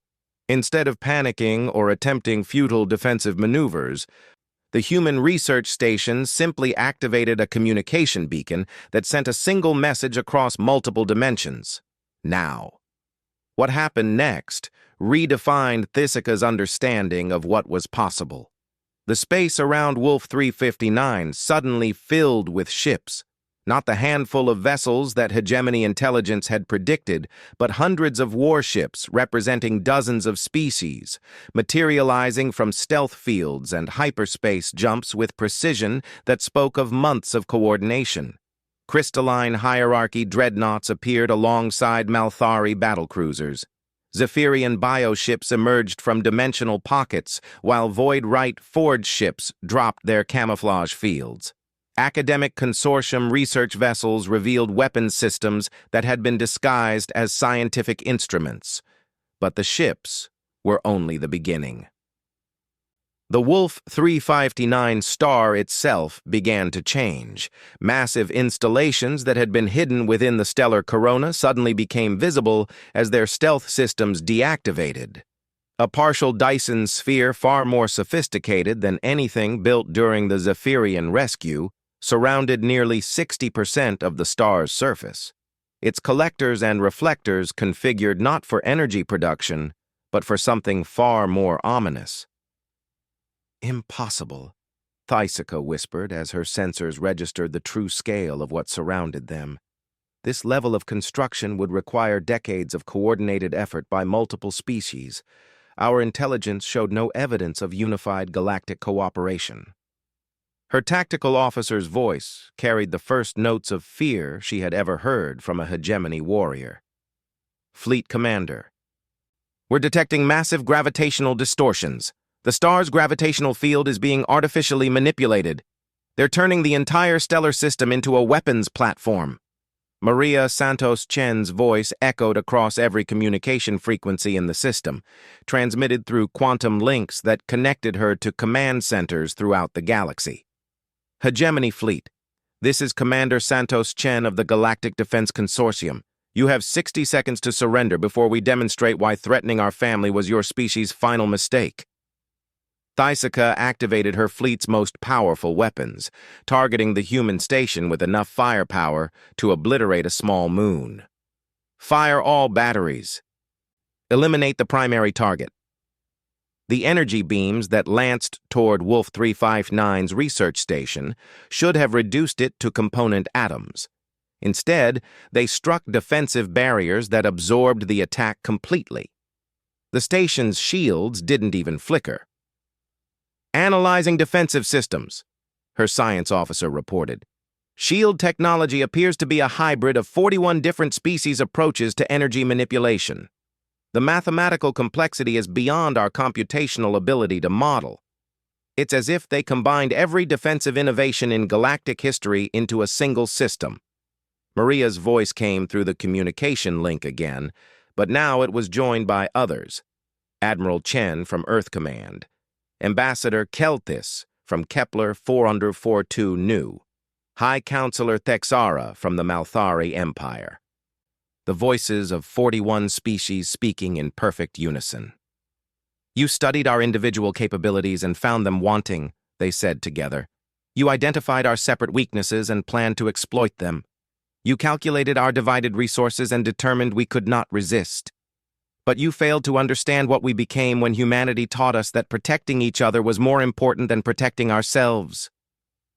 Instead of panicking or attempting futile defensive maneuvers, the human research station simply activated a communication beacon that sent a single message across multiple dimensions. Now. What happened next redefined Thesica's understanding of what was possible. The space around Wolf 359 suddenly filled with ships, not the handful of vessels that Hegemony intelligence had predicted, but hundreds of warships representing dozens of species, materializing from stealth fields and hyperspace jumps with precision that spoke of months of coordination. Crystalline hierarchy dreadnoughts appeared alongside Malthari battlecruisers. Zephyrian bioships emerged from dimensional pockets, while Void-Rite Forge ships dropped their camouflage fields. Academic consortium research vessels revealed weapons systems that had been disguised as scientific instruments. But the ships were only the beginning. The Wolf 359 star itself began to change. Massive installations that had been hidden within the stellar corona suddenly became visible as their stealth systems deactivated. A partial Dyson sphere far more sophisticated than anything built during the Zephyrian rescue surrounded nearly 60% of the star's surface. Its collectors and reflectors configured not for energy production, but for something far more ominous. "Impossible," Thysica whispered as her sensors registered the true scale of what surrounded them. This level of construction would require decades of coordinated effort by multiple species. Our intelligence showed no evidence of unified galactic cooperation. Her tactical officer's voice carried the first notes of fear she had ever heard from a hegemony warrior. "Fleet Commander, we're detecting massive gravitational distortions. The star's gravitational field is being artificially manipulated. They're turning the entire stellar system into a weapons platform." Maria Santos Chen's voice echoed across every communication frequency in the system, transmitted through quantum links that connected her to command centers throughout the galaxy. "Hegemony Fleet, this is Commander Santos Chen of the Galactic Defense Consortium. You have 60 seconds to surrender before we demonstrate why threatening our family was your species' final mistake." Thysica activated her fleet's most powerful weapons, targeting the human station with enough firepower to obliterate a small moon. "Fire all batteries. Eliminate the primary target." The energy beams that lanced toward Wolf 359's research station should have reduced it to component atoms. Instead, they struck defensive barriers that absorbed the attack completely. The station's shields didn't even flicker. "Analyzing defensive systems," her science officer reported. "Shield technology appears to be a hybrid of 41 different species approaches to energy manipulation. The mathematical complexity is beyond our computational ability to model. It's as if they combined every defensive innovation in galactic history into a single system." Maria's voice came through the communication link again, but now it was joined by others. Admiral Chen from Earth Command, Ambassador Keltis from Kepler 442 Nu, High Counselor Thexara from the Malthari Empire. The voices of 41 species speaking in perfect unison. "You studied our individual capabilities and found them wanting," they said together. "You identified our separate weaknesses and planned to exploit them. You calculated our divided resources and determined we could not resist. But you failed to understand what we became when humanity taught us that protecting each other was more important than protecting ourselves."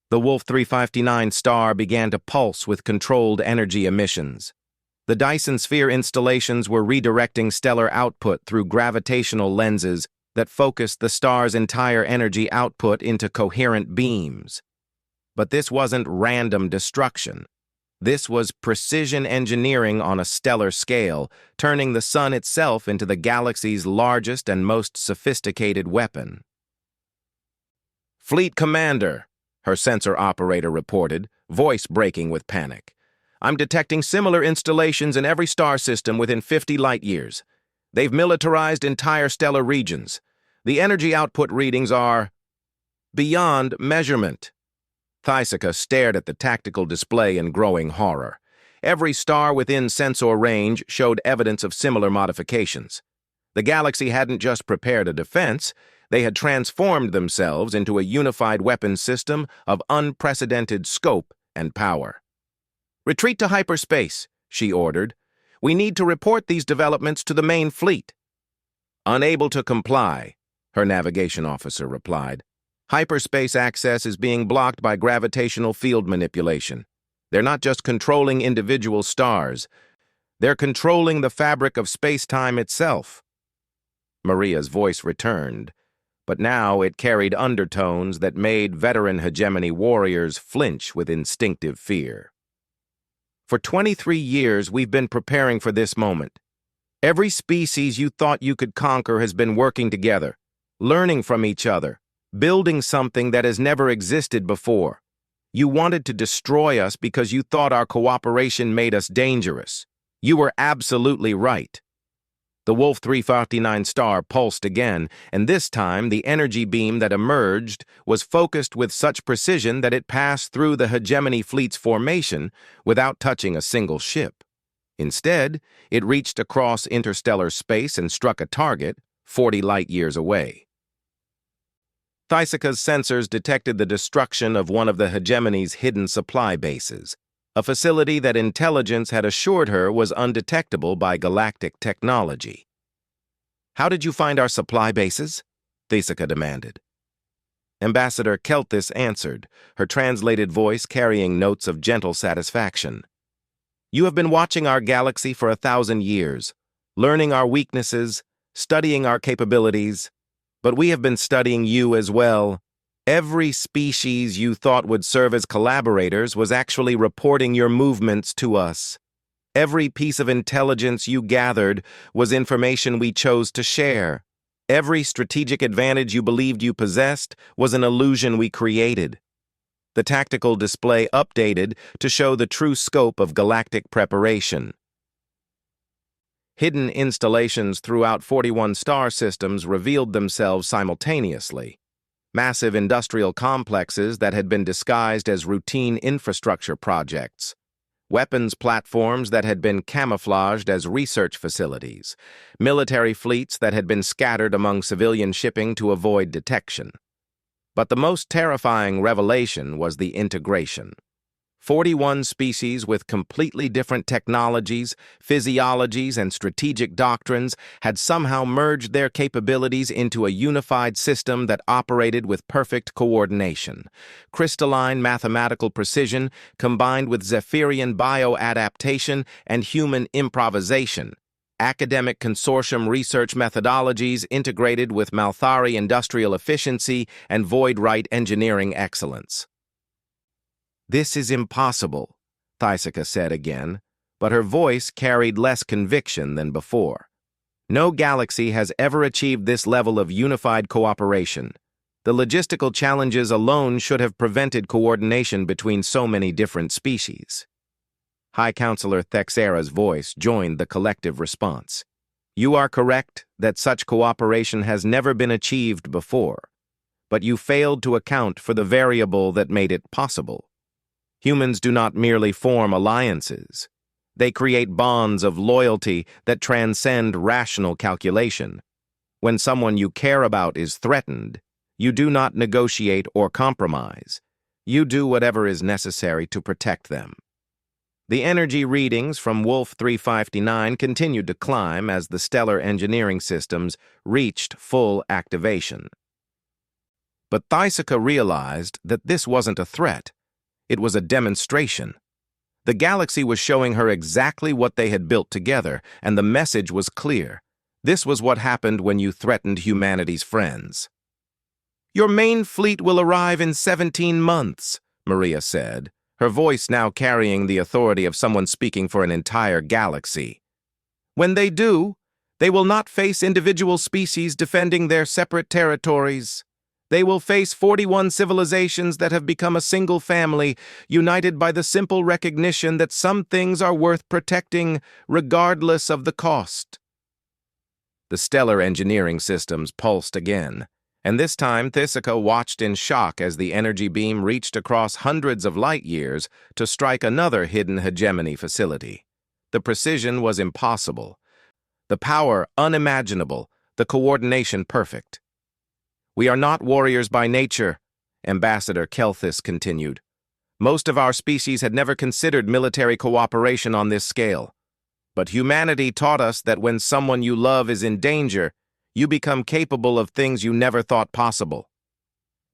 The Wolf 359 star began to pulse with controlled energy emissions. The Dyson Sphere installations were redirecting stellar output through gravitational lenses that focused the star's entire energy output into coherent beams. But this wasn't random destruction. This was precision engineering on a stellar scale, turning the sun itself into the galaxy's largest and most sophisticated weapon. "Fleet Commander," her sensor operator reported, voice breaking with panic. "I'm detecting similar installations in every star system within 50 light-years. They've militarized entire stellar regions. The energy output readings are beyond measurement." Thysica stared at the tactical display in growing horror. Every star within sensor range showed evidence of similar modifications. The galaxy hadn't just prepared a defense, they had transformed themselves into a unified weapons system of unprecedented scope and power. "Retreat to hyperspace," she ordered. "We need to report these developments to the main fleet." "Unable to comply," her navigation officer replied. "Hyperspace access is being blocked by gravitational field manipulation. They're not just controlling individual stars. They're controlling the fabric of space-time itself." Maria's voice returned, but now it carried undertones that made veteran hegemony warriors flinch with instinctive fear. "For 23 years, we've been preparing for this moment. Every species you thought you could conquer has been working together, learning from each other, building something that has never existed before. You wanted to destroy us because you thought our cooperation made us dangerous. You were absolutely right." The Wolf 359 star pulsed again, and this time the energy beam that emerged was focused with such precision that it passed through the hegemony fleet's formation without touching a single ship. Instead, it reached across interstellar space and struck a target 40 light-years away. Thysika's sensors detected the destruction of one of the hegemony's hidden supply bases, a facility that intelligence had assured her was undetectable by galactic technology. "How did you find our supply bases?" Thysika demanded. Ambassador Kelthis answered, her translated voice carrying notes of gentle satisfaction. "You have been watching our galaxy for 1,000 years, learning our weaknesses, studying our capabilities, but we have been studying you as well. Every species you thought would serve as collaborators was actually reporting your movements to us. Every piece of intelligence you gathered was information we chose to share. Every strategic advantage you believed you possessed was an illusion we created." The tactical display updated to show the true scope of galactic preparation. Hidden installations throughout 41 star systems revealed themselves simultaneously. Massive industrial complexes that had been disguised as routine infrastructure projects. Weapons platforms that had been camouflaged as research facilities. Military fleets that had been scattered among civilian shipping to avoid detection. But the most terrifying revelation was the integration. 41 species with completely different technologies, physiologies, and strategic doctrines had somehow merged their capabilities into a unified system that operated with perfect coordination. Crystalline mathematical precision combined with Zephyrian bioadaptation and human improvisation. Academic consortium research methodologies integrated with Malthari industrial efficiency and Void-Right engineering excellence. "This is impossible," Thysika said again, but her voice carried less conviction than before. "No galaxy has ever achieved this level of unified cooperation. The logistical challenges alone should have prevented coordination between so many different species." High Counselor Thexera's voice joined the collective response. "You are correct that such cooperation has never been achieved before, but you failed to account for the variable that made it possible. Humans do not merely form alliances. They create bonds of loyalty that transcend rational calculation. When someone you care about is threatened, you do not negotiate or compromise. You do whatever is necessary to protect them." The energy readings from Wolf 359 continued to climb as the stellar engineering systems reached full activation. But Thysika realized that this wasn't a threat. It was a demonstration. The galaxy was showing her exactly what they had built together, and the message was clear. This was what happened when you threatened humanity's friends. "Your main fleet will arrive in 17 months, Maria said, her voice now carrying the authority of someone speaking for an entire galaxy. "When they do, they will not face individual species defending their separate territories. They will face 41 civilizations that have become a single family, united by the simple recognition that some things are worth protecting, regardless of the cost." The stellar engineering systems pulsed again, and this time Thysika watched in shock as the energy beam reached across hundreds of light years to strike another hidden hegemony facility. The precision was impossible, the power unimaginable, the coordination perfect. "We are not warriors by nature," Ambassador Kelthis continued. "Most of our species had never considered military cooperation on this scale. But humanity taught us that when someone you love is in danger, you become capable of things you never thought possible."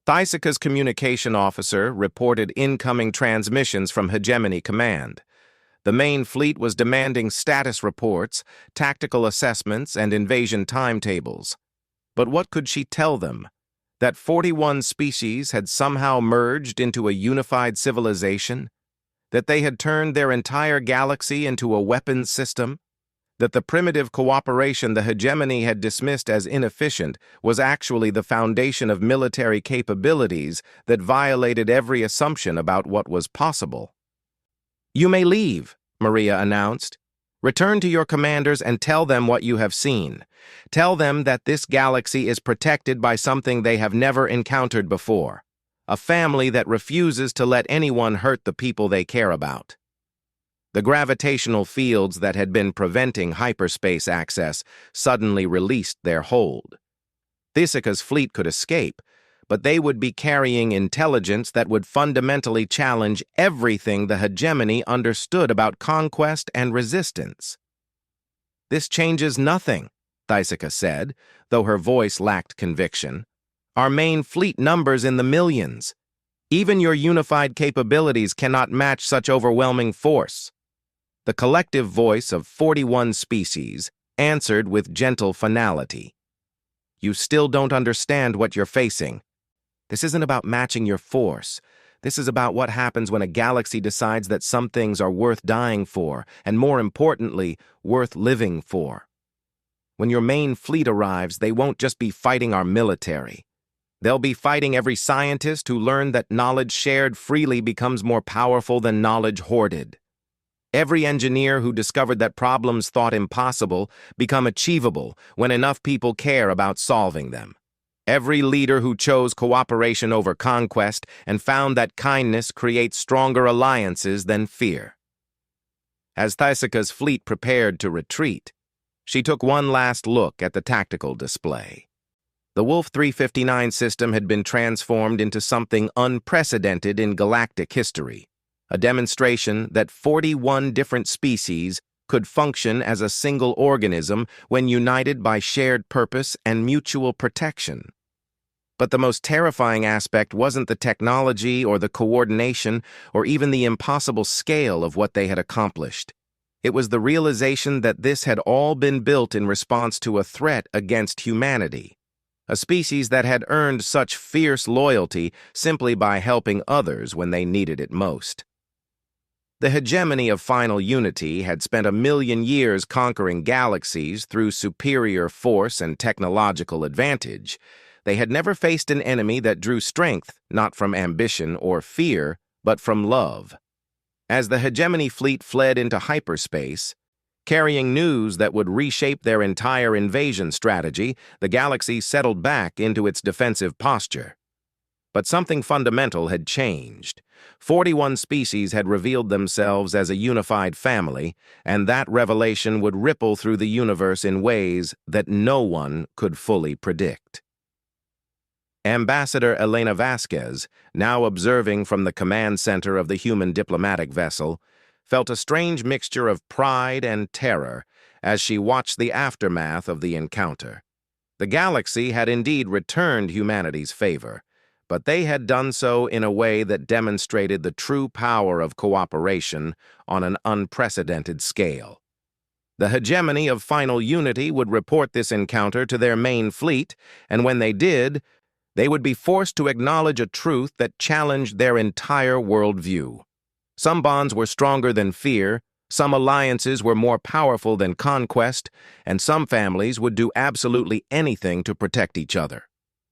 Thysika's communication officer reported incoming transmissions from Hegemony Command. The main fleet was demanding status reports, tactical assessments, and invasion timetables. But what could she tell them? That 41 species had somehow merged into a unified civilization? That they had turned their entire galaxy into a weapons system? That the primitive cooperation the hegemony had dismissed as inefficient was actually the foundation of military capabilities that violated every assumption about what was possible? "You may leave," Maria announced. "Return to your commanders and tell them what you have seen. Tell them that this galaxy is protected by something they have never encountered before. A family that refuses to let anyone hurt the people they care about." The gravitational fields that had been preventing hyperspace access suddenly released their hold. Thysika's fleet could escape, but they would be carrying intelligence that would fundamentally challenge everything the hegemony understood about conquest and resistance. "This changes nothing," Thysica said, though her voice lacked conviction. "Our main fleet numbers in the millions. Even your unified capabilities cannot match such overwhelming force." The collective voice of 41 species answered with gentle finality. "You still don't understand what you're facing. This isn't about matching your force. This is about what happens when a galaxy decides that some things are worth dying for, and more importantly, worth living for. When your main fleet arrives, they won't just be fighting our military. They'll be fighting every scientist who learned that knowledge shared freely becomes more powerful than knowledge hoarded. Every engineer who discovered that problems thought impossible become achievable when enough people care about solving them. Every leader who chose cooperation over conquest and found that kindness creates stronger alliances than fear." As Thysica's fleet prepared to retreat, she took one last look at the tactical display. The Wolf 359 system had been transformed into something unprecedented in galactic history, a demonstration that 41 different species could function as a single organism when united by shared purpose and mutual protection. But the most terrifying aspect wasn't the technology or the coordination or even the impossible scale of what they had accomplished. It was the realization that this had all been built in response to a threat against humanity, a species that had earned such fierce loyalty simply by helping others when they needed it most. The hegemony of final unity had spent 1,000,000 years conquering galaxies through superior force and technological advantage. They had never faced an enemy that drew strength not from ambition or fear, but from love. As the hegemony fleet fled into hyperspace, carrying news that would reshape their entire invasion strategy, the galaxy settled back into its defensive posture. But something fundamental had changed. 41 species had revealed themselves as a unified family, and that revelation would ripple through the universe in ways that no one could fully predict. Ambassador Elena Vasquez, now observing from the command center of the human diplomatic vessel, felt a strange mixture of pride and terror as she watched the aftermath of the encounter. The galaxy had indeed returned humanity's favor, but they had done so in a way that demonstrated the true power of cooperation on an unprecedented scale. The hegemony of final unity would report this encounter to their main fleet, and when they did, they would be forced to acknowledge a truth that challenged their entire worldview. Some bonds were stronger than fear, some alliances were more powerful than conquest, and some families would do absolutely anything to protect each other.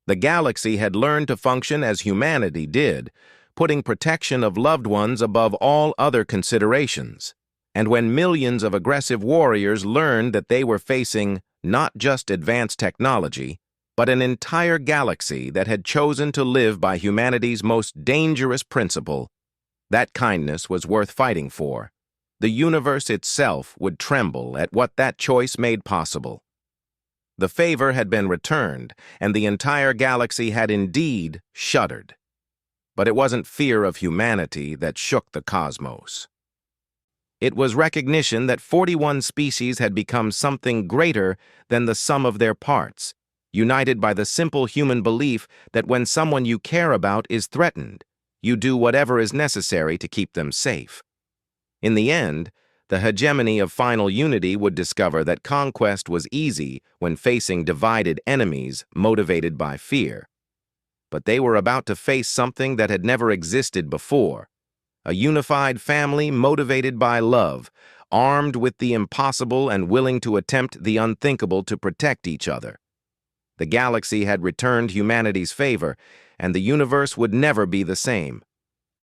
The galaxy had learned to function as humanity did, putting protection of loved ones above all other considerations. And when millions of aggressive warriors learned that they were facing not just advanced technology, but an entire galaxy that had chosen to live by humanity's most dangerous principle, that kindness was worth fighting for. The universe itself would tremble at what that choice made possible. The favor had been returned, and the entire galaxy had indeed shuddered. But it wasn't fear of humanity that shook the cosmos. It was recognition that 41 species had become something greater than the sum of their parts, united by the simple human belief that when someone you care about is threatened, you do whatever is necessary to keep them safe. In the end, the hegemony of final unity would discover that conquest was easy when facing divided enemies motivated by fear. But they were about to face something that had never existed before, a unified family motivated by love, armed with the impossible and willing to attempt the unthinkable to protect each other. The galaxy had returned humanity's favor, and the universe would never be the same,